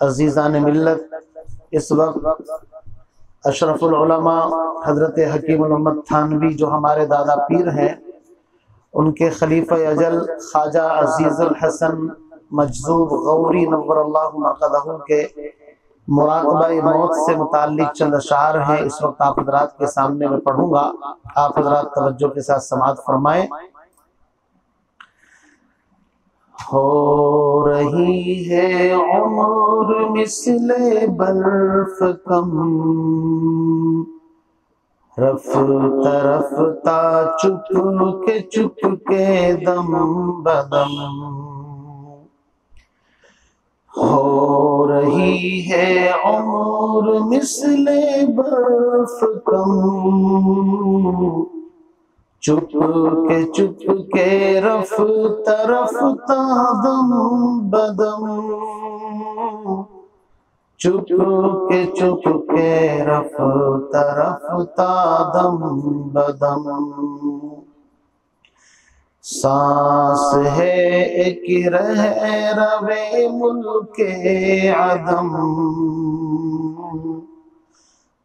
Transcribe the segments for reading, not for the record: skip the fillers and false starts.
عزیزان ملت، اس وقت اشرف العلماء حضرت حکیم الامت تھانوی جو ہمارے دادا پیر ہیں، ان کے خلیفہ اجل خواجہ عزیز الحسن مجذوب غوری نور اللہ مرقدہ کے مراقبہ موت سے متعلق چند اشعار ہیں، اس وقت آپ حضرات کے سامنے میں پڑھوں گا، آپ حضرات توجہ کے ساتھ سماعت فرمائیں۔ ہو رہی ہے عمر مثل برف کم، رفتہ رفتہ چپ کے دم بدم، ہو رہی ہے عمر مثل برف کم، چپ کے رفتہ رفتہ دم بدم، چپ کے رفتہ رفتہ دم بدم، سانس ہے ایک رہ روے ملک عدم،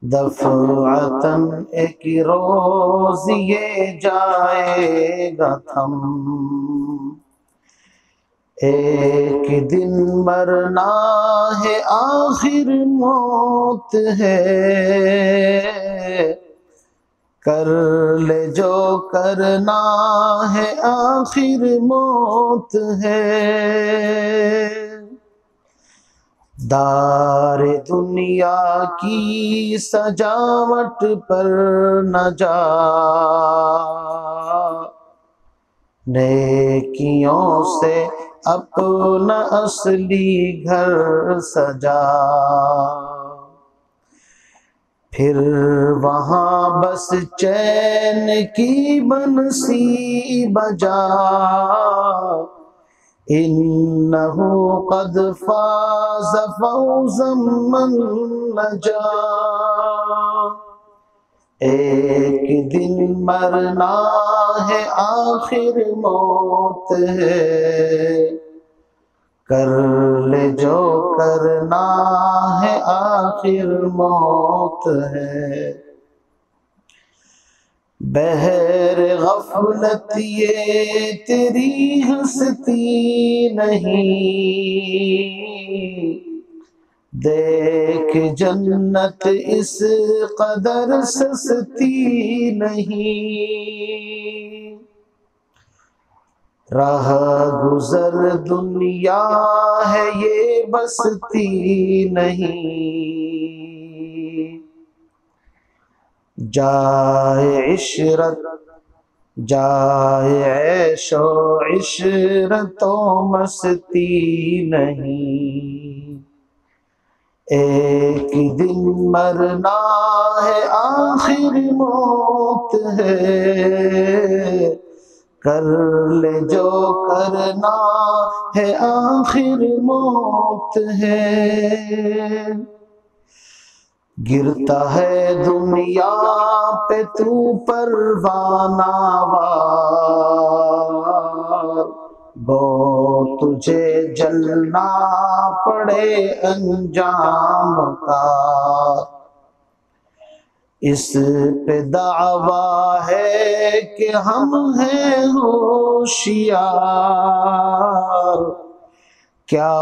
دفعتاً ایک روز یہ جائے گا تھم، ایک دن مرنا ہے آخر موت ہے، کر لے جو کرنا ہے آخر موت ہے، دار دنیا کی سجاوٹ پر نہ جا، نیکیوں سے اپنا اصلی گھر سجا، پھر وہاں بس چین کی بنسی بجا، انہ قد فاز فوزا من نجا، ایک دن مرنا ہے آخر موت ہے، کر لے جو کرنا ہے آخر موت ہے، بہر غفلت یہ تیری ہستی نہیں، دیکھ جنت اس قدر سستی نہیں، راہ گزر دنیا ہے یہ بستی نہیں، جائے عشرت جائے عیش و عشرت و مستی نہیں، ایک دن مرنا ہے آخر موت ہے، کر لے جو کرنا ہے آخر موت ہے، گرتا ہے دنیا پہ تو پروانہ وار، گو تجھے جلنا پڑے انجام کا، اس پہ دعویٰ ہے کہ ہم ہیں ہوشیار، کیا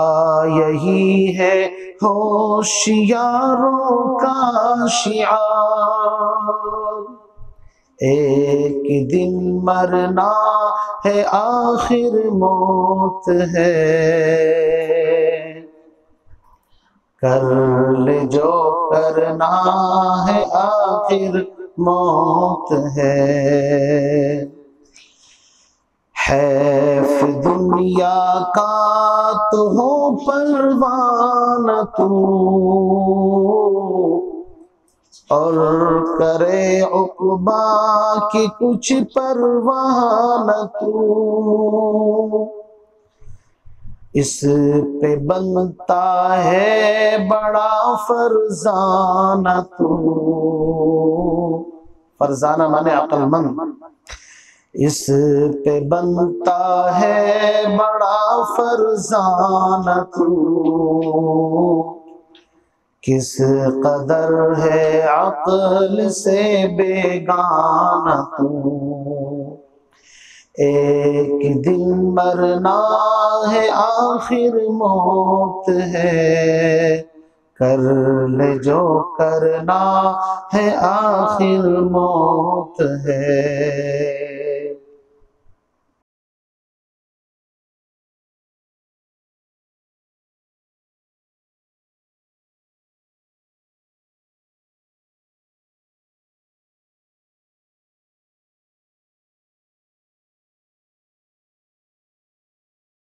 یہی ہے ہوشیاروں کا شعار، ایک دن مرنا ہے آخر موت ہے، کر لے جو کرنا ہے آخر موت ہے، حیف دنیا کا تو ہو پروانہ تو، اور کرے عقبیٰ کی کچھ پرواہ نہ تو، اس پہ بنتا ہے بڑا فرزانہ تو، فرزانہ مانے عقل مند، اس پہ بنتا ہے بڑا فرزانہ تو، کس قدر ہے عقل سے بیگانہ تو، ایک دن مرنا ہے آخر موت ہے، کر لے جو کرنا ہے آخر موت ہے۔